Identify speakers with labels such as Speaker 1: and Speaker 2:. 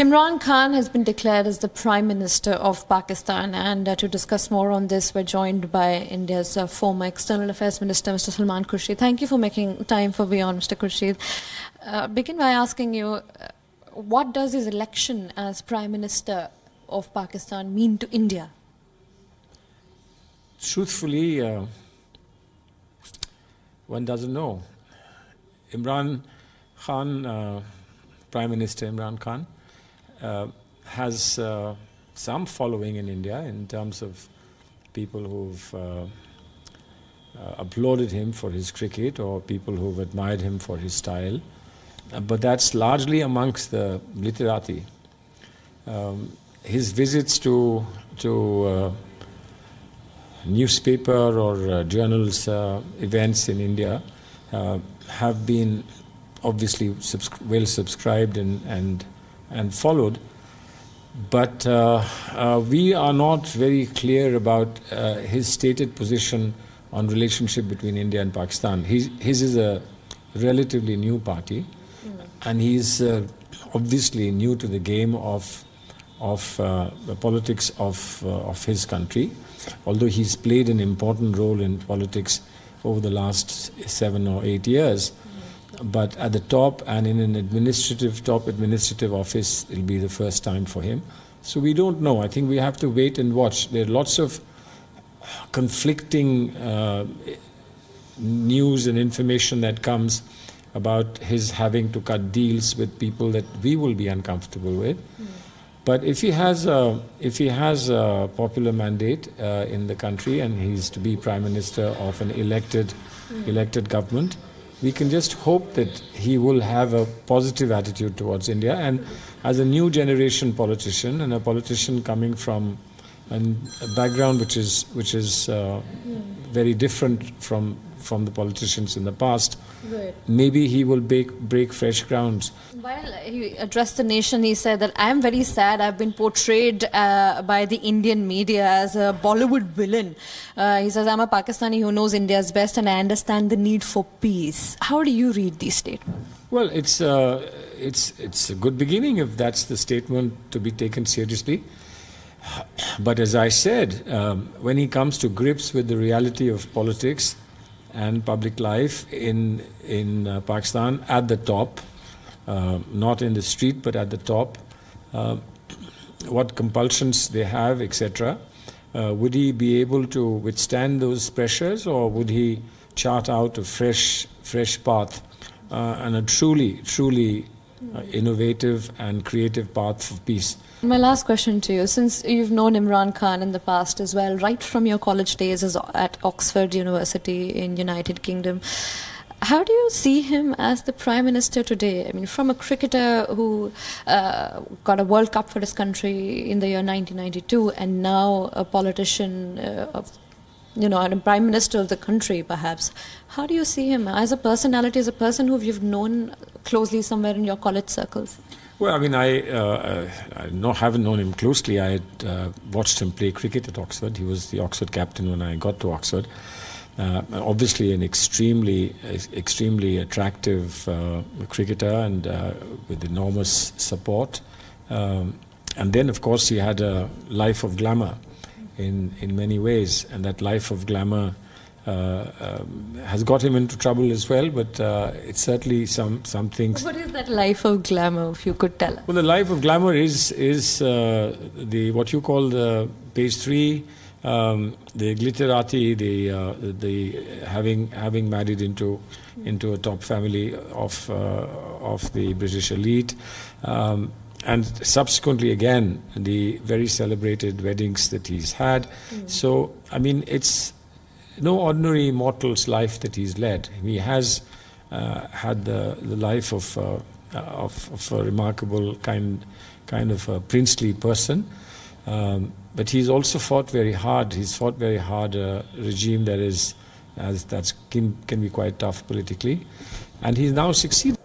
Speaker 1: Imran Khan has been declared as the Prime Minister of Pakistan, and to discuss more on this, we're joined by India's former External Affairs Minister, Mr. Salman Khurshid. Thank you for making time for WION, Mr. Khurshid. Begin by asking you, what does his election as Prime Minister of Pakistan mean to India?
Speaker 2: Truthfully, one doesn't know. Imran Khan, Prime Minister Imran Khan, has some following in India in terms of people who've applauded him for his cricket or people who've admired him for his style. But that's largely amongst the literati. His visits to newspaper or journals events in India have been obviously well subscribed and followed, but we are not very clear about his stated position on relationship between India and Pakistan. His is a relatively new party, and he's obviously new to the game of the politics of his country, although he's played an important role in politics over the last 7 or 8 years. But at the top and in an top administrative office, it'll be the first time for him. So we don't know. I think we have to wait and watch. There are lots of conflicting news and information that comes about his having to cut deals with people that we will be uncomfortable with. But if he has a popular mandate in the country and he's to be Prime Minister of an elected government, we can just hope that he will have a positive attitude towards India. And as a new generation politician, and a politician coming from a background which is very different from the politicians in the past, right, maybe he will break fresh grounds.
Speaker 1: While he addressed the nation, he said that I am very sad. I've been portrayed by the Indian media as a Bollywood villain. He says, I'm a Pakistani who knows India's best and I understand the need for peace. How do you read these statements?
Speaker 2: Well, it's a good beginning if that's the statement to be taken seriously. But as I said, when he comes to grips with the reality of politics and public life in Pakistan at the top, not in the street but at the top, what compulsions they have, etc. Would he be able to withstand those pressures, or would he chart out a fresh path and a truly innovative and creative path of peace?
Speaker 1: My last question to you, since you've known Imran Khan in the past as well, right from your college days at Oxford University in United Kingdom, how do you see him as the Prime Minister today? I mean, from a cricketer who got a World Cup for his country in the year 1992, and now a politician, and a Prime Minister of the country, perhaps. How do you see him as a personality, as a person who you've known closely somewhere in your college circles?
Speaker 2: Well, I mean, I haven't known him closely. I had watched him play cricket at Oxford. He was the Oxford captain when I got to Oxford. Obviously an extremely attractive cricketer, and with enormous support. And then, of course, he had a life of glamour in many ways, and that life of glamour has got him into trouble as well, but it's certainly some things.
Speaker 1: What is that life of glamour, if you could tell us?
Speaker 2: Well, the life of glamour is what you call the page 3, the glitterati, the having married into a top family of the British elite, and subsequently again the very celebrated weddings that he's had. So I mean, it's no ordinary mortal's life that he's led. He has had the life of a remarkable kind of a princely person. But he's also fought very hard. He's fought very hard a regime that can be quite tough politically, and he's now succeeded.